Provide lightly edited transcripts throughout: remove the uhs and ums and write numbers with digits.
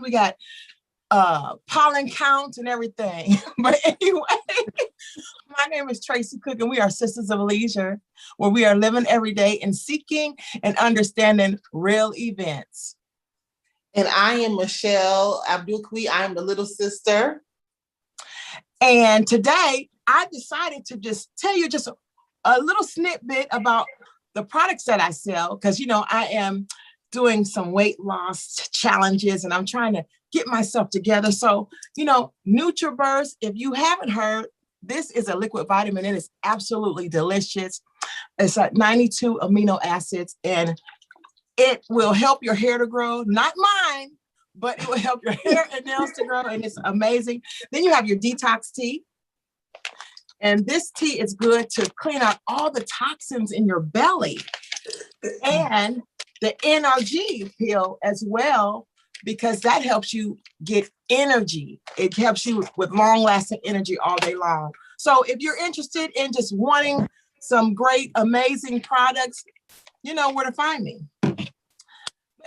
We got pollen counts and everything. But anyway, my name is Tracey Cook, and we are Sisters of Leisure, where we are living every day and seeking and understanding real events. And I am Michele Abdul-Kwi. I am the little sister. And today I decided to just tell you just a little snippet about the products that I sell, because, you know, I am doing some weight loss challenges and I'm trying to get myself together. So, you know, NutriBurst, if you haven't heard, this is a liquid vitamin. It is absolutely delicious. It's at 92 amino acids, and it will help your hair to grow. Not mine, but it will help your hair and nails to grow, and it's amazing. Then you have your detox tea. And this tea is good to clean out all the toxins in your belly. And the NRG pill as well, because that helps you get energy. It helps you with long-lasting energy all day long. So if you're interested in just wanting some great, amazing products, you know where to find me.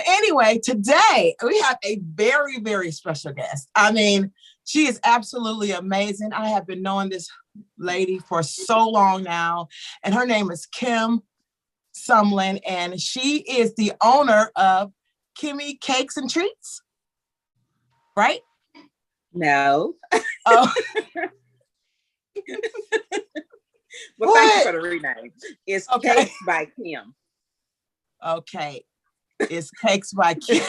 Anyway, today we have a very, very special guest. I mean, she is absolutely amazing. I have been knowing this lady for so long now, and her name is Kim Sumlin, and she is the owner of Kimmy Cakes and Treats, right? No. Oh. Well, thank you for the rename. It's Okay. Cakes by Kim. Okay. It's Cakes by Kim.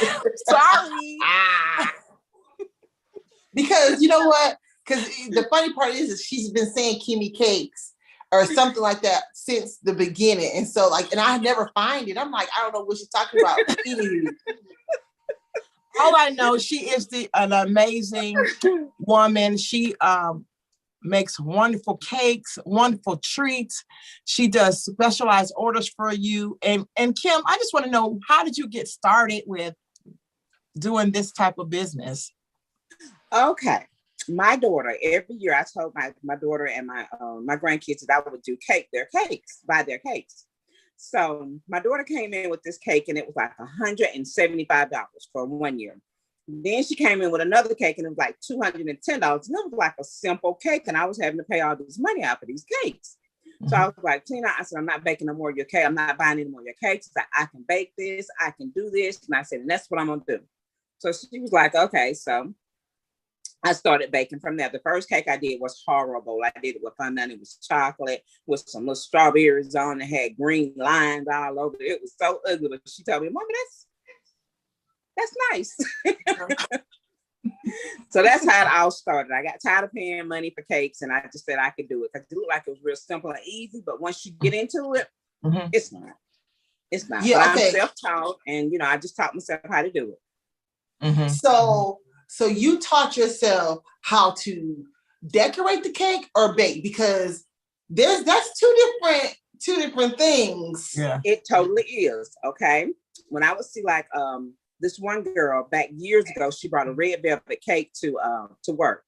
Sorry. Because you know what? Because the funny part is she's been saying Kimmy Cakes or something like that since the beginning. And so and I never find it. I'm like, I don't know what she's talking about. All I know, she is an amazing woman. She makes wonderful cakes, wonderful treats. She does specialized orders for you. And Kim, I just want to know, how did you get started with doing this type of business? Okay. My daughter, every year I told my daughter and my grandkids that I would do buy their cakes. So my daughter came in with this cake and it was like $175 for 1 year. Then she came in with another cake and it was like $210. And it was like a simple cake. And I was having to pay all this money out for these cakes. Mm-hmm. So I was like, Tina, I said, I'm not baking no more of your cake. I'm not buying any more of your cakes. I can bake this. I can do this. And I said, and that's what I'm going to do. So she was like, okay. So I started baking from there. The first cake I did was horrible. I did it with fondant. It was chocolate with some little strawberries on. It had green lines all over it. It was so ugly. But she told me, Mama, that's nice. So that's how it all started. I got tired of paying money for cakes, and I just said I could do it because it looked like it was real simple and easy. But once you get into it, mm-hmm. It's not. It's not. Yeah, but okay. I'm self-taught, and I just taught myself how to do it. Mm-hmm. So you taught yourself how to decorate the cake or bake, because that's two different things. Yeah, it totally is. Okay, when I would see this one girl back years ago, she brought a red velvet cake to work,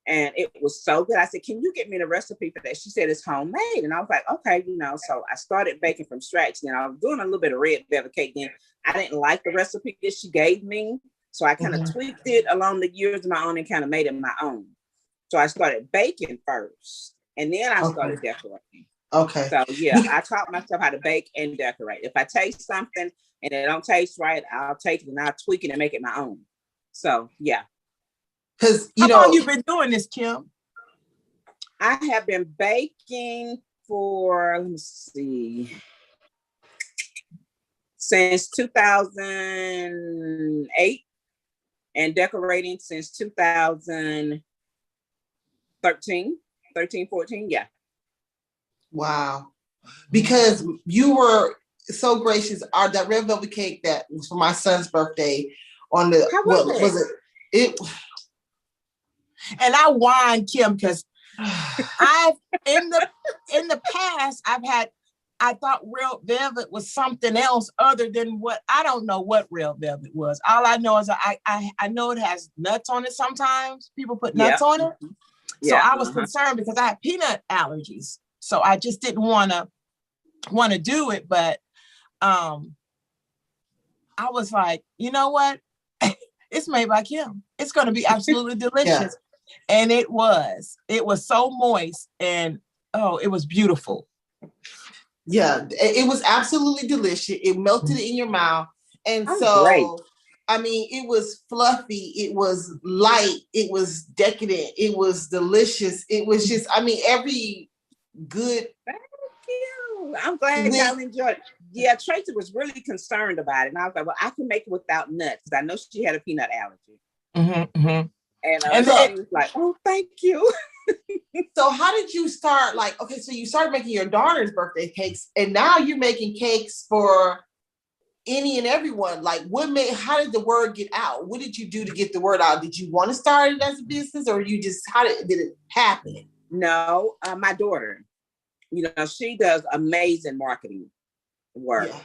and it was so good. I said, "Can you get me the recipe for that?" She said it's homemade, and I was like, "Okay, So I started baking from scratch. Then I was doing a little bit of red velvet cake. Then I didn't like the recipe that she gave me. So I kind of tweaked it along the years of my own and kind of made it my own. So I started baking first, and then I started decorating. Okay. So yeah, I taught myself how to bake and decorate. If I taste something and it don't taste right, I'll take it and I'll tweak it and make it my own. So yeah. Because how long you been doing this, Kim? I have been baking for, let me see, since 2008. And decorating since 2013, 14, yeah. Wow. Because you were so gracious. That red velvet cake that was for my son's birthday on the, was it? And I whined Kim because I've, in the past, I thought real velvet was something else other than I don't know what real velvet was. All I know is I know it has nuts on it sometimes. People put nuts on it. So I was concerned because I have peanut allergies. So I just didn't want to do it. But I was like, you know what? it's made by Kim. It's going to be absolutely delicious. Yeah. And it was so moist and it was beautiful. Yeah, it was absolutely delicious. It melted in your mouth. And Great. I mean, it was fluffy. It was light. It was decadent. It was delicious. It was just, I mean, every good. Thank you. I'm glad y'all enjoyed it. Yeah, Tracey was really concerned about it. And I was like, well, I can make it without nuts. Because I know she had a peanut allergy. Mm-hmm, mm-hmm. And so she was like, oh, thank you. So how did you start? Like, okay, so you started making your daughter's birthday cakes, and now you're making cakes for any and everyone. Like, how did the word get out? What did you do to get the word out? Did you want to start it as a business, or you just, did it happen? No, my daughter, she does amazing marketing work. Yeah.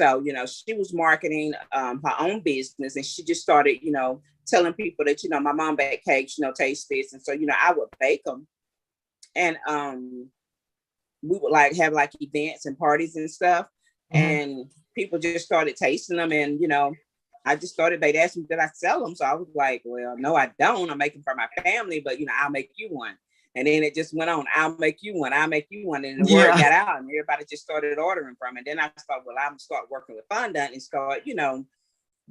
So, she was marketing her own business, and she just started, telling people that, my mom baked cakes, taste this. And so, I would bake them. And we would have events and parties and stuff. Mm-hmm. And people just started tasting them. And, I just started, they'd ask me, did I sell them? So I was like, well, no, I don't. I'm making for my family, but, I'll make you one. And then it just went on. I'll make you one. I'll make you one. And the word got out, and everybody just started ordering from it. Then I thought, well, I'm going to start working with fondant and start,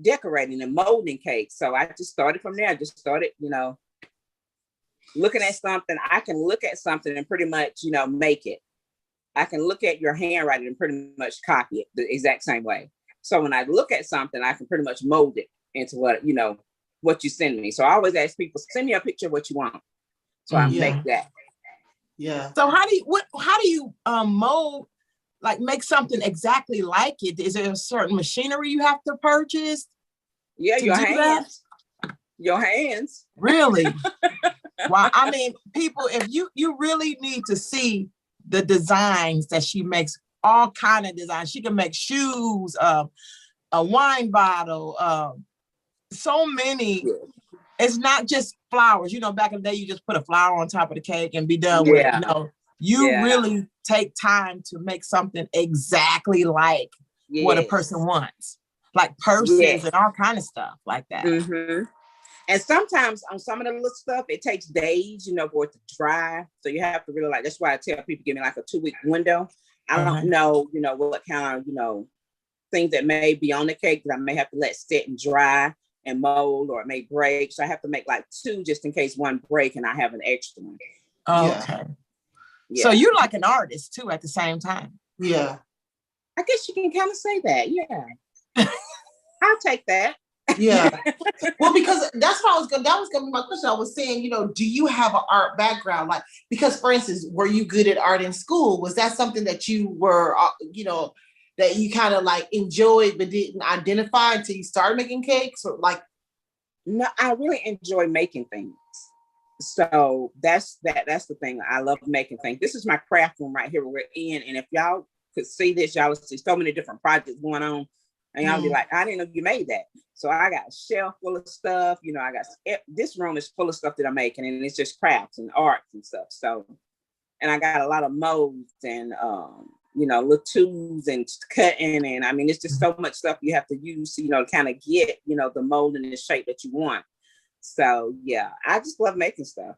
decorating and molding cakes. So I just started from there. I just started, looking at something. I can look at something and pretty much, make it. I can look at your handwriting and pretty much copy it the exact same way. So when I look at something, I can pretty much mold it into what you send me. So I always ask people, send me a picture of what you want. So I make that. Yeah. So how do you mold, make something exactly like it? Is there a certain machinery you have to purchase? Yeah, your hands. Your hands. Really? Wow. I mean, people, if you really need to see the designs that she makes, all kind of designs. She can make shoes, a wine bottle, so many. Yeah. It's not just flowers. Back in the day, you just put a flower on top of the cake and be done with it. No, you really take time to make something exactly like what a person wants, like purses and all kind of stuff like that. Mm-hmm. And sometimes on some of the little stuff, it takes days, for it to dry. So you have to really that's why I tell people, give me a 2-week window. I don't know, what kind of, things that may be on the cake that I may have to let sit and dry and mold, or it may break. So I have to make 2 just in case one break and I have an extra one. Okay. Yeah. So you're like an artist too at the same time. Yeah. I guess you can kind of say that. Yeah. I'll take that. Yeah. Well, because that's what that was gonna be my question. I was saying, do you have an art background? Because for instance, were you good at art in school? Was that something that you were, that you kind of enjoyed but didn't identify until you started making cakes? Or No, I really enjoy making things. So that's the thing. I love making things. This is my craft room right here we're in. And if y'all could see this, y'all would see so many different projects going on. And y'all be like, I didn't know you made that. So I got a shelf full of stuff. This room is full of stuff that I'm making, and it's just crafts and arts and stuff. So, and I got a lot of molds and, little tools and cutting. And I mean, it's just so much stuff you have to use, to kind of get, the mold and the shape that you want. So yeah, I just love making stuff.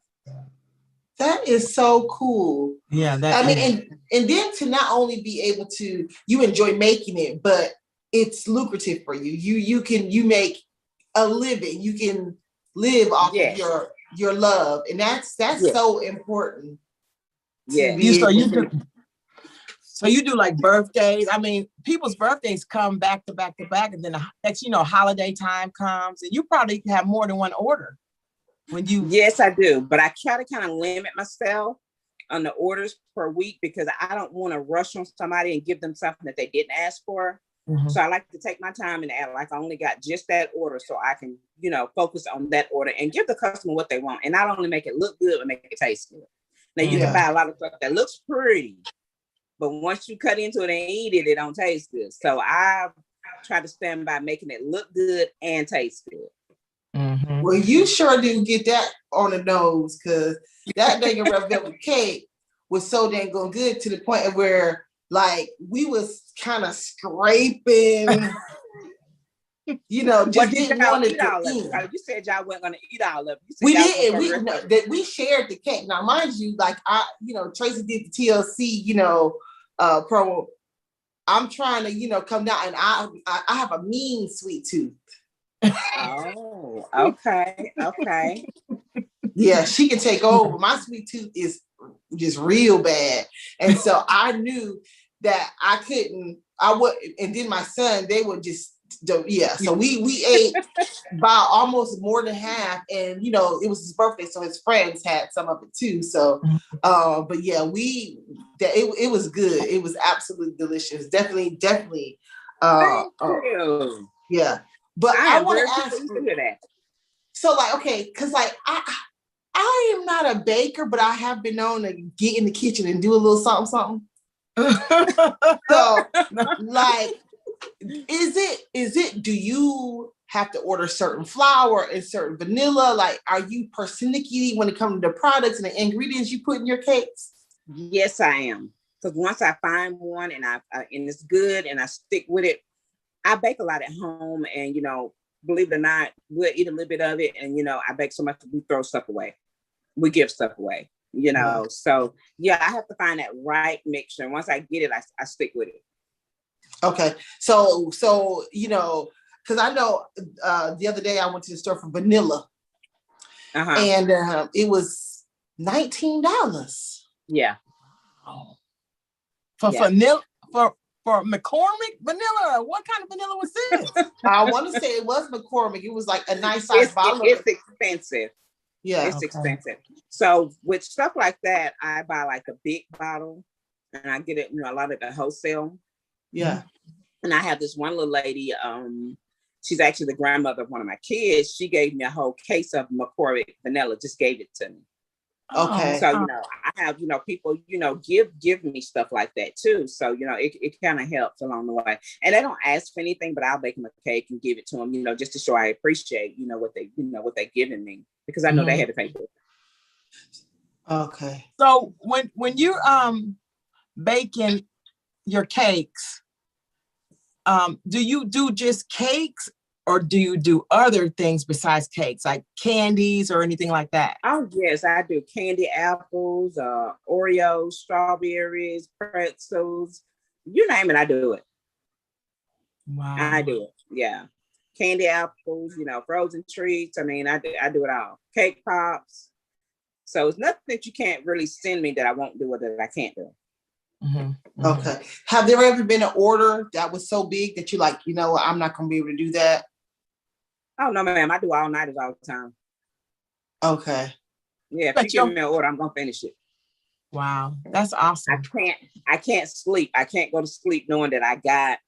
That is so cool. Yeah. And then to not only be able to, you enjoy making it, but it's lucrative for you. You make a living. You can live off of your love. And that's so important. Yeah. So you do birthdays. I mean, people's birthdays come back to back to back, and then next, holiday time comes, and you probably have more than one order when you. Yes, I do. But I try to kind of limit myself on the orders per week, because I don't want to rush on somebody and give them something that they didn't ask for. Mm-hmm. So I like to take my time and act like I only got just that order, so I can, focus on that order and give the customer what they want, and not only make it look good, but make it taste good. Now you can buy a lot of stuff that looks pretty, but once you cut into it and eat it, it don't taste good. So I try to stand by making it look good and taste good. Mm-hmm. Well, you sure didn't get that on the nose, because that dang red velvet cake was so dang good to the point of where we was kind of scraping You know, just What didn't y'all want it eat to all of it? end. Because you said y'all weren't gonna eat all of it. You said We y'all was did. gonna We rest no, of it. that we shared the cake. Now, mind you, like Tracey did the TLC, promo. I'm trying to, come down, and I have a mean sweet tooth. Oh, okay. Yeah, she can take over. My sweet tooth is just real bad, and so I knew that I couldn't. I would, and then my son, they would just. Yeah, so we ate by almost more than half, and it was his birthday, so his friends had some of it too. So, but yeah, it was good. It was absolutely delicious. Definitely. Thank you. Yeah, but I want to ask you that. So, like, okay, because like I am not a baker, but I have been known to get in the kitchen and do a little something. So, like, is it? Do you have to order certain flour and certain vanilla? Like, are you persnickety when it comes to the products and the ingredients you put in your cakes? Yes, I am. Because once I find one and it's good and I stick with it, I bake a lot at home, and believe it or not, we'll eat a little bit of it, and I bake so much that we throw stuff away. We give stuff away. So yeah, I have to find that right mixture. And once I get it, I stick with it. Okay. So because I know the other day I went to the store for vanilla, and it was $19. Yeah. For vanilla, for McCormick vanilla. What kind of vanilla was this? I want to say it was McCormick. It was like a nice size bottle. It's expensive. Yeah, it's expensive. So with stuff like that, I buy like a big bottle, and I get it, a lot of the wholesale. Yeah. And I have this one little lady. She's actually the grandmother of one of my kids. She gave me a whole case of McCormick vanilla. Just gave it to me. Okay. So I have people give me stuff like that too. So it kind of helps along the way. And they don't ask for anything, but I'll bake them a cake and give it to them. Just to show I appreciate what they're giving me, because I know they had to pay for it. Okay. So when you're baking your cakes, do you do just cakes, or do you do other things besides cakes, like candies or anything like that? Oh, yes, I do candy apples, Oreos, strawberries, pretzels, you name it, I do it. Wow. I do it, yeah. Candy apples, frozen treats. I mean, I do it all. Cake pops. So it's nothing that you can't really send me that I won't do or that I can't do. Mm-hmm. Okay. Have there ever been an order that was so big that you're like, I'm not going to be able to do that? Oh, no, ma'am. I do all-nighters all the time. Okay. Yeah, if you give me an order, I'm going to finish it. Wow. That's awesome. I can't sleep. I can't go to sleep knowing that I got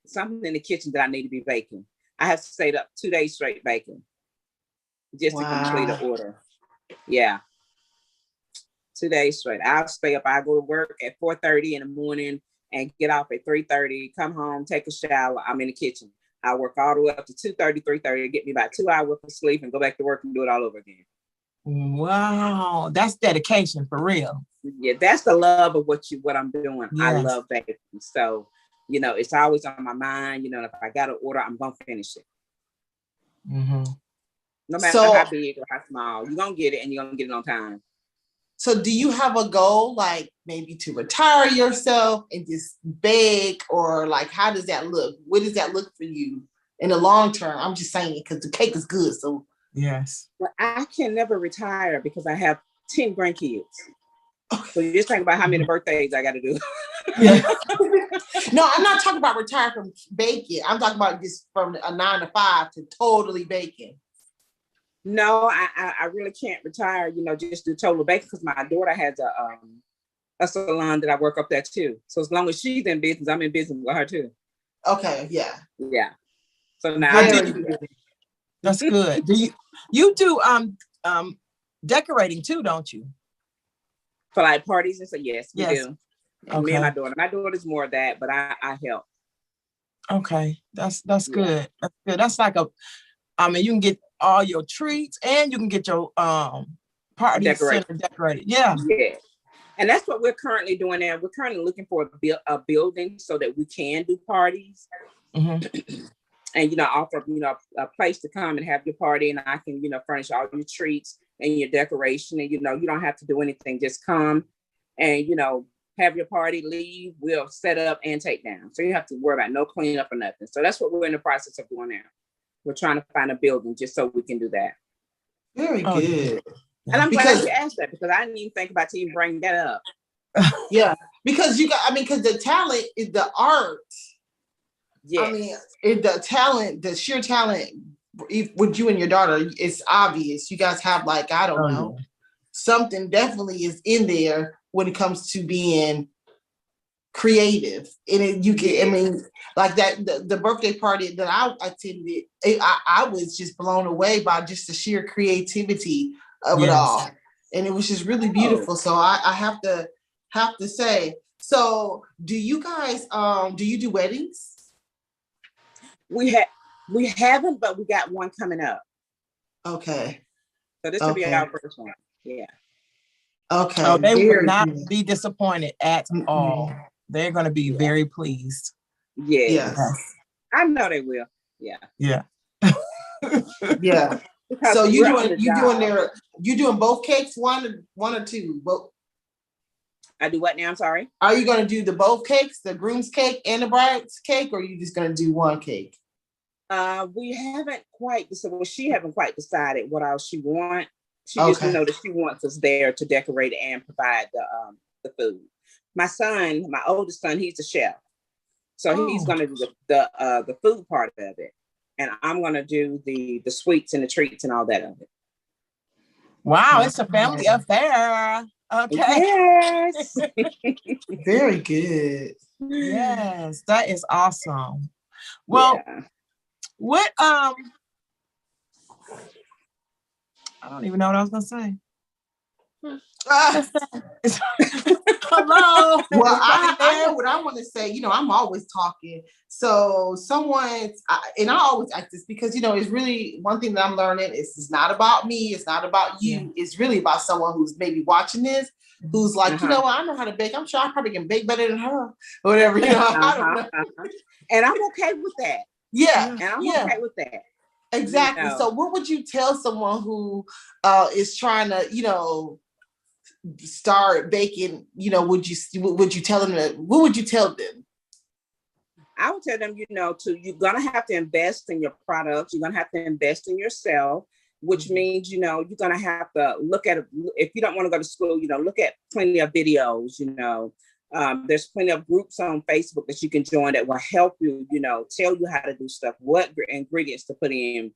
something in the kitchen that I need to be baking. I have to stay up 2 days straight baking just to complete an order. Yeah. 2 days straight. I'll stay up. I go to work at 4:30 in the morning and get off at 3:30, come home, take a shower. I'm in the kitchen. I work all the way up to 2:30, 3:30, get me about 2 hours of sleep and go back to work and do it all over again. Wow. That's dedication for real. Yeah, that's the love of what I'm doing. Yes. I love baking. So, it's always on my mind. If I got an order, I'm going to finish it. Mm-hmm. No matter how big or how small, you're going to get it, and you're going to get it on time. So do you have a goal, like maybe to retire yourself and just bake, or like, how does that look? What does that look for you in the long term? I'm just saying, because the cake is good. So yes. Well, I can never retire because I have 10 grandkids. So you just think about how many birthdays I got to do. Yeah. No, I'm not talking about retire from baking. I'm talking about just from a 9 to 5 to totally baking. No, I really can't retire, just do total baking, because my daughter has a salon that I work up there too. So as long as she's in business, I'm in business with her too. Okay, yeah. Yeah. So now that's good. Do you do decorating too, don't you? For like parties and so yes, we do. Okay. Me and my daughter. My daughter's more of that, but I help. Okay. That's good. That's good. That's like you can get all your treats and you can get your party center decorated. Yeah. Yeah. And that's what we're currently doing now. We're currently looking for a building so that we can do parties. Mm-hmm. and offer a place to come and have your party, and I can furnish all your treats and your decoration, and you don't have to do anything, just come and have your party, leave, we'll set up and take down, so you have to worry about no cleanup or nothing. So that's what we're in the process of doing now. We're trying to find a building just so we can do that. Very good. And I'm glad you asked that, because I didn't even think about to even bring that up. Yeah, because because the talent is the art. Yes. I mean, the talent, the sheer talent with you and your daughter, it's obvious. You guys have I don't know, something definitely is in there when it comes to being creative. And the birthday party that I attended, I was just blown away by just the sheer creativity of it all. And it was just really beautiful. So I have to say, so do you guys, do you do weddings? We haven't, but we got one coming up. Okay. So this will be our first one. Yeah. Okay. Oh, they will not be disappointed at all. They're going to be very pleased. Yes. I know they will. Yeah. Yeah. Yeah. So you doing both cakes, one or two? Both. I do what now? I'm sorry. Are you going to do the both cakes, the groom's cake and the bride's cake, or are you just going to do one cake? We haven't quite. So she haven't quite decided what else she wants. She just know that she wants us there to decorate and provide the food. My oldest son, he's a chef, so he's going to do the food part of it, and I'm going to do the sweets and the treats and all that of it. Wow, it's a family affair. Okay. Yes. Very good. Yes, that is awesome. Well, what I don't even know what I was gonna say. Hello. Well, I know what I want to say. I'm always talking. So and I always ask this because it's really one thing that I'm learning is it's not about me, it's not about you. Yeah. It's really about someone who's maybe watching this, who's like, I know how to bake. I'm sure I probably can bake better than her, or whatever. I don't know. And I'm okay with that. Yeah, and I'm okay with that. Exactly. So, what would you tell someone who is trying to, start baking? Would you tell them what would you tell them? I would tell them, you're gonna have to invest in your products. You're gonna have to invest in yourself, which means you're gonna have to look at if you don't want to go to school. Look at plenty of videos. There's plenty of groups on Facebook that you can join that will help you. Tell you how to do stuff, what ingredients to put in.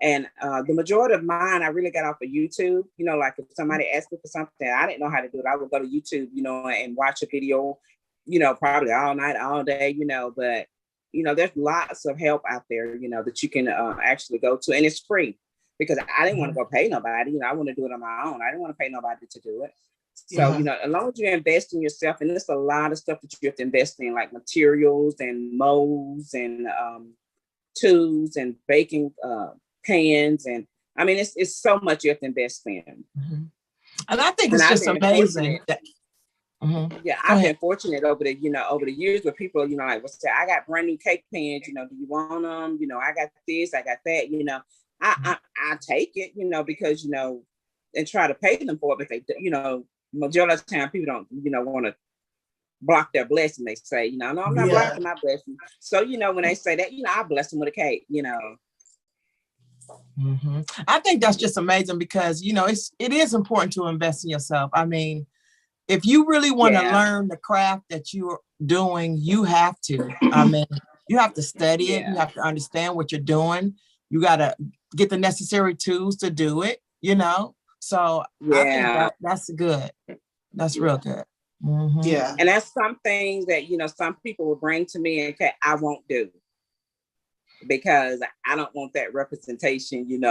And the majority of mine, I really got off of YouTube. Like if somebody asked me for something I didn't know how to do it, I would go to YouTube, and watch a video, probably all night, all day, but, there's lots of help out there, that you can actually go to, and it's free because I didn't want to go pay nobody. I want to do it on my own. I didn't want to pay nobody to do it. So, as long as you invest in yourself, and there's a lot of stuff that you have to invest in, like materials and molds and tools and baking pans, and I mean it's so much you have to invest in. Mm-hmm. And I think it's just amazing. Yeah, I've been fortunate over the years with people, like, well, say, I got brand new cake pans, do you want them? I got this, I got that, I take it, because, and try to pay them for it, but they, majority of the time people don't, want to block their blessing. They say, no, I'm not blocking my blessing. So, when they say that, I bless them with a cake, Mm-hmm. I think that's just amazing because, it is important to invest in yourself. I mean, if you really want to learn the craft that you're doing, you have to. I mean, you have to study it. You have to understand what you're doing. You got to get the necessary tools to do it, So I think that's good. That's real good. Mm-hmm. Yeah. And that's some things that, some people will bring to me and I won't do. Because I don't want that representation, it's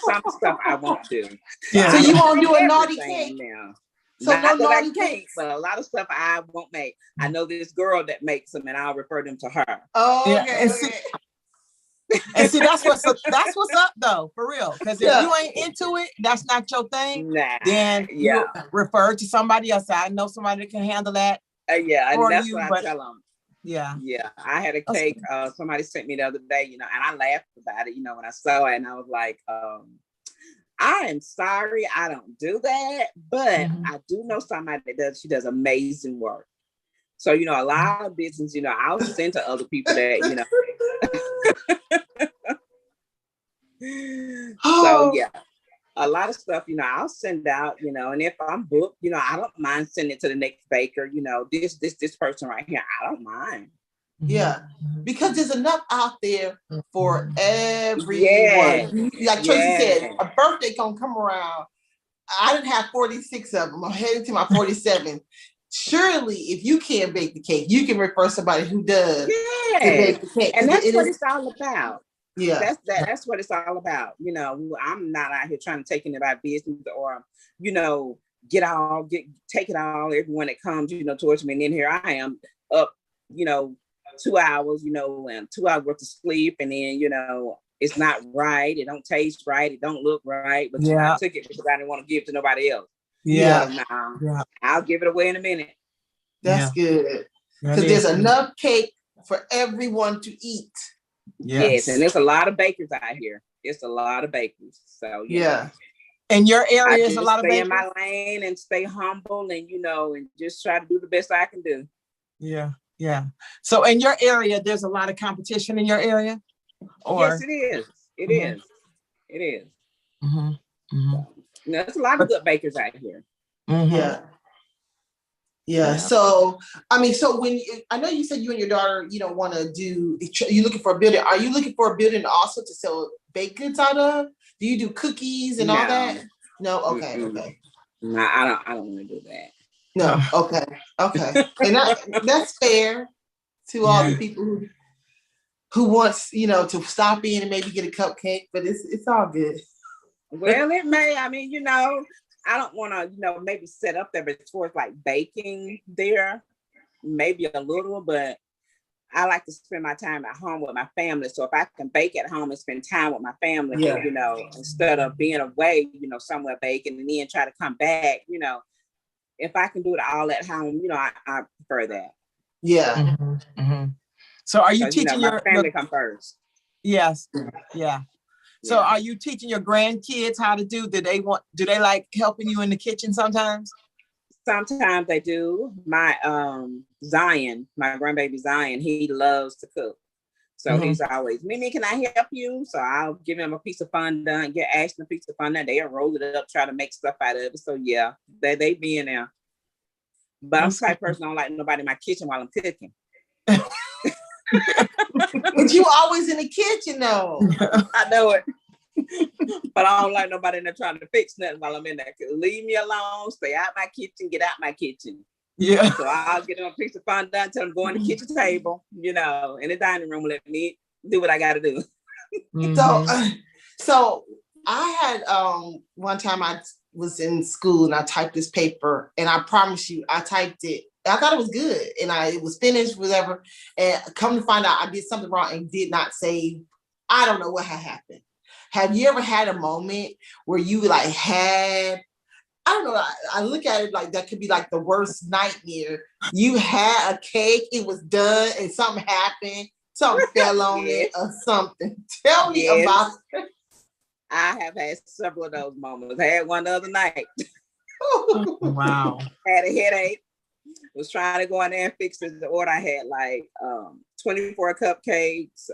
some stuff I won't do. Yeah. So you won't do a naughty cake now. So not that I can't, but a lot of stuff I won't make. I know this girl that makes them, and I'll refer them to her. Oh, okay. Yeah. And see, that's what's up though, for real. Because if you ain't into it, that's not your thing. Then you refer to somebody else. I know somebody that can handle that. And that's what I tell them. Yeah. I had a cake. Somebody sent me the other day, and I laughed about it, when I saw it, and I was like, I am sorry, I don't do that, but I do know somebody that does. She does amazing work. So, a lot of business, I'll send to other people that, So yeah, a lot of stuff, I'll send out, and if I'm booked, I don't mind sending it to the next baker, this person right here, I don't mind. Yeah, because there's enough out there for everyone. Like Tracey said, a birthday gonna come around. I didn't have 46 of them. I'm heading to my 47th. Surely, if you can't bake the cake, you can refer somebody who does to bake the cake. And that's what it's all about. Yeah, that's what it's all about. I'm not out here trying to take anybody's business or, take it all, everyone that comes, towards me. And then here I am up, 2 hours, and 2 hours worth of sleep. And then, it's not right. It don't taste right. It don't look right. But I took it because I didn't want to give it to nobody else. I'll give it away in a minute. That's good. Because there's enough cake for everyone to eat. Yes, and there's a lot of bakers out here. It's a lot of bakers. So yeah. And your area is a lot of bakers? Stay in my lane and stay humble and and just try to do the best I can do. Yeah. So in your area, there's a lot of competition in your area? Yes, it is. It is. There's a lot of good bakers out here. Yeah. So, so when I know you said you and your daughter, want to do, you're looking for a building. Are you looking for a building also to sell baked goods out of? Do you do cookies and all that? No. Okay. No, I don't want to do that. No. Okay. And that's fair to all the people who wants, to stop in and maybe get a cupcake, but it's all good. Well, it may. I don't want to, maybe set up there, but as far as like baking there, maybe a little, but I like to spend my time at home with my family. So if I can bake at home and spend time with my family, instead of being away, somewhere baking and then try to come back, if I can do it all at home, I prefer that. Yeah. So are you teaching my family come first? Yes. Yeah. So are you teaching your grandkids how to do they like helping you in the kitchen sometimes? Sometimes they do. My Zion, my grandbaby Zion, he loves to cook. So he's always, Mimi, can I help you? So I'll give him a piece of fondant, get Ashton a piece of fondant. They'll roll it up, try to make stuff out of it. So yeah, they be in there. But I'm the type of person I don't like nobody in my kitchen while I'm cooking. But you always in the kitchen though. I know it. But I don't like nobody in there trying to fix nothing while I'm in there. Leave me alone, stay out my kitchen, get out my kitchen. Yeah. So I'll get them a piece of fondant, tell them go on the kitchen table, in the dining room, let me do what I gotta do. So I had one time I was in school and I typed this paper, and I promise you I typed it. I thought it was good and it was finished, whatever. And come to find out I did something wrong and did not save. I don't know what had happened. Have you ever had a moment where you had, I don't know, I look at it like that could be like the worst nightmare. You had a cake, it was done, and something happened, something fell on it or something. Tell me about it. I have had several of those moments. I had one the other night. Wow. Had a headache. Was trying to go in there and fix the order. I had 24 cupcakes,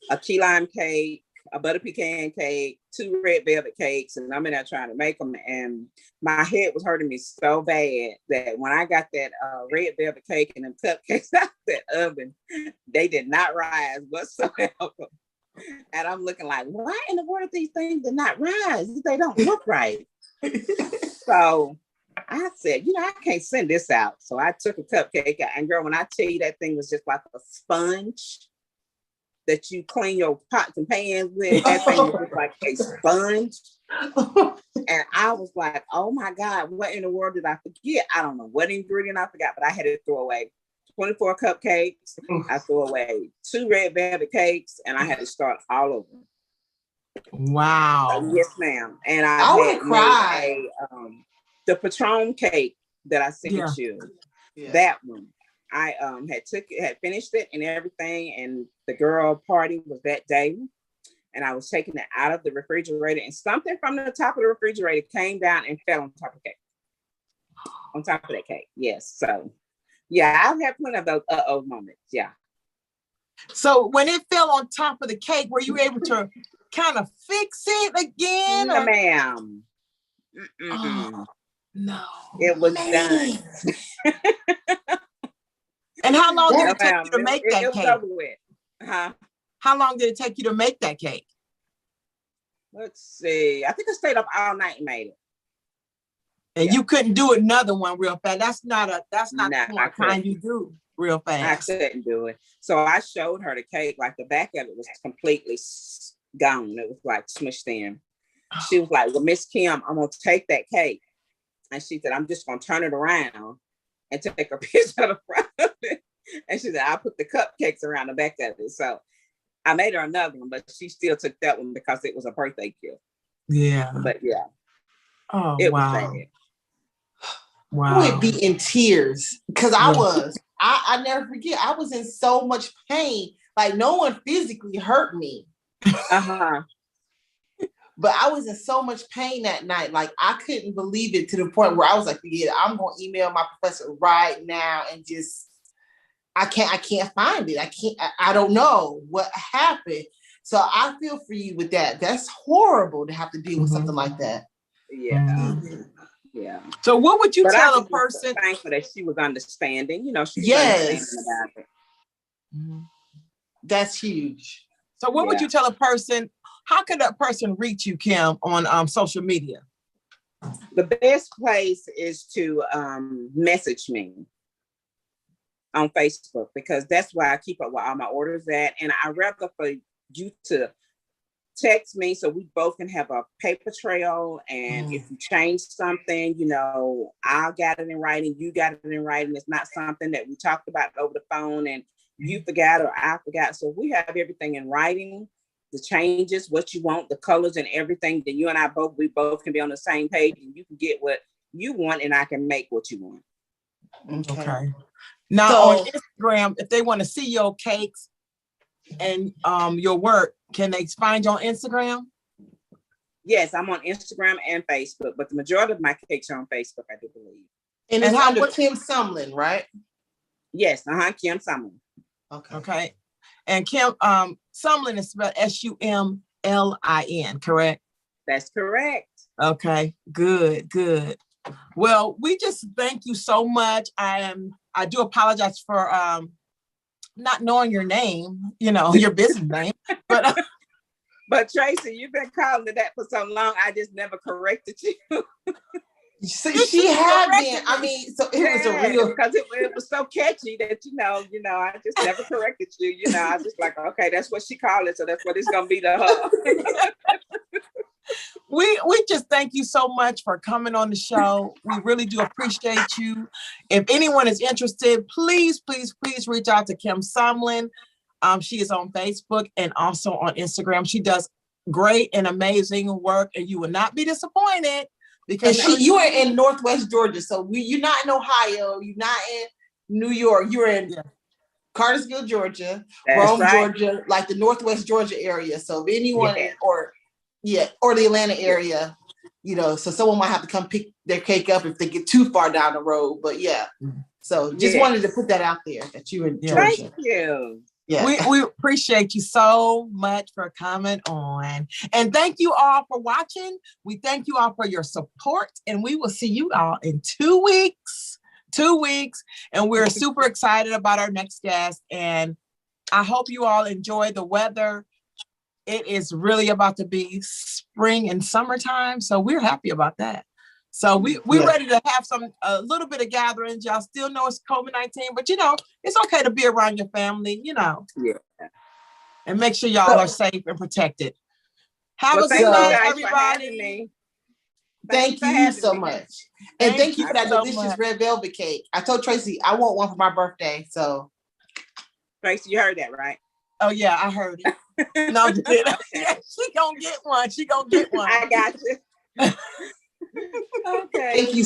a key lime cake, a butter pecan cake, 2 red velvet cakes, and I'm in there trying to make them. And my head was hurting me so bad that when I got that red velvet cake and them cupcakes out that oven, they did not rise whatsoever. And I'm looking like, why in the world these things did not rise? They don't look right. So I said, I can't send this out. So I took a cupcake out, and girl, when I tell you that thing was just like a sponge that you clean your pots and pans with, that thing was just like a sponge. And I was like, oh my God, what in the world did I forget? I don't know what ingredient I forgot, but I had to throw away 24 cupcakes. I threw away 2 red velvet cakes, and I had to start all over. Wow. Yes, ma'am. And I would cry. The Patron cake that I sent you, that one, I had finished it and everything, and the girl party was that day, and I was taking it out of the refrigerator, and something from the top of the refrigerator came down and fell on top of the cake. On top of that cake, yes. So, yeah, I've had plenty of those moments. Yeah. So when it fell on top of the cake, were you able to kind of fix it again? No, ma'am. Oh, no. It was done. And how long did it take you to make that cake? Over with. Huh? How long did it take you to make that cake? Let's see. I think I stayed up all night and made it. And you couldn't do another one real fast. That's not the kind you do real fast. I couldn't do it. So I showed her the cake, like the back of it was completely gone. It was like smushed in. She was like, well, Miss Kim, I'm gonna take that cake. And she said, I'm just gonna turn it around and take a picture of the front of it. And she said, I'll put the cupcakes around the back of it. So I made her another one, but she still took that one because it was a birthday gift. Yeah. But yeah. Oh, it wow. was bad. Wow. I would be in tears because I never forget. I was in so much pain. Like no one physically hurt me. Uh-huh. But I was in so much pain that night. Like I couldn't believe it to the point where I was like, yeah, I'm going to email my professor right now and just, I can't find it. I don't know what happened. So I feel for you with that. That's horrible to have to deal with something like that. Yeah. Mm-hmm. Yeah. So what would you tell a person? Thankful that she was understanding. You know, she was understanding about it. Mm-hmm. That's huge. So what would you tell a person? How can that person reach you, Kim, on social media? The best place is to message me on Facebook because that's where I keep up with all my orders at. And I'd rather for you to text me so we both can have a paper trail. And if you change something, you know, I got it in writing, you got it in writing. It's not something that we talked about over the phone and you forgot or I forgot. So we have everything in writing, the changes, what you want, the colors and everything. Then you and I we both can be on the same page and you can get what you want and I can make what you want. Okay. Now on Instagram, if they want to see your cakes and your work, can they find you on Instagram? Yes, I'm on Instagram and Facebook, but the majority of my cakes are on Facebook, I do believe. And it's under Kim Sumlin, right? Yes, Kim Sumlin. Okay. And Kim Sumlin is spelled Sumlin, correct? That's correct. Okay, good. Well, we just thank you so much. I do apologize for not knowing your name, you know, your business name, but Tracey, you've been calling it that for so long. I just never corrected you. So she had been. I mean, so it was a real because it was so catchy that you know, I just never corrected you. You know, I was just like, okay, that's what she called it, so that's what it's gonna be to her. We just thank you so much for coming on the show. We really do appreciate you. If anyone is interested, please reach out to Kim Sumlin. She is on Facebook and also on Instagram. She does great and amazing work, and you will not be disappointed because you are in Northwest Georgia. So you're not in Ohio. You're not in New York. You're in Cartersville, Georgia, Rome, Georgia, like the Northwest Georgia area. So if anyone or the Atlanta area, you know, so someone might have to come pick their cake up if they get too far down the road. But so just wanted to put that out there that you in Georgia. Thank you. Yeah. We appreciate you so much for coming on. And thank you all for watching. We thank you all for your support. And we will see you all in 2 weeks. 2 weeks. And we're super excited about our next guest. And I hope you all enjoy the weather. It is really about to be spring and summertime. So we're happy about that. So we're ready to have a little bit of gatherings. Y'all still know it's COVID-19, but you know, it's okay to be around your family, you know. Yeah. And make sure y'all are safe and protected. Have a good night, everybody. Thank you so much. And thank you for that delicious red velvet cake. I told Tracey I want one for my birthday. So Tracey, you heard that, right? Oh yeah, I heard it. No, you didn't. She gonna get one. I got you. Okay. Thank you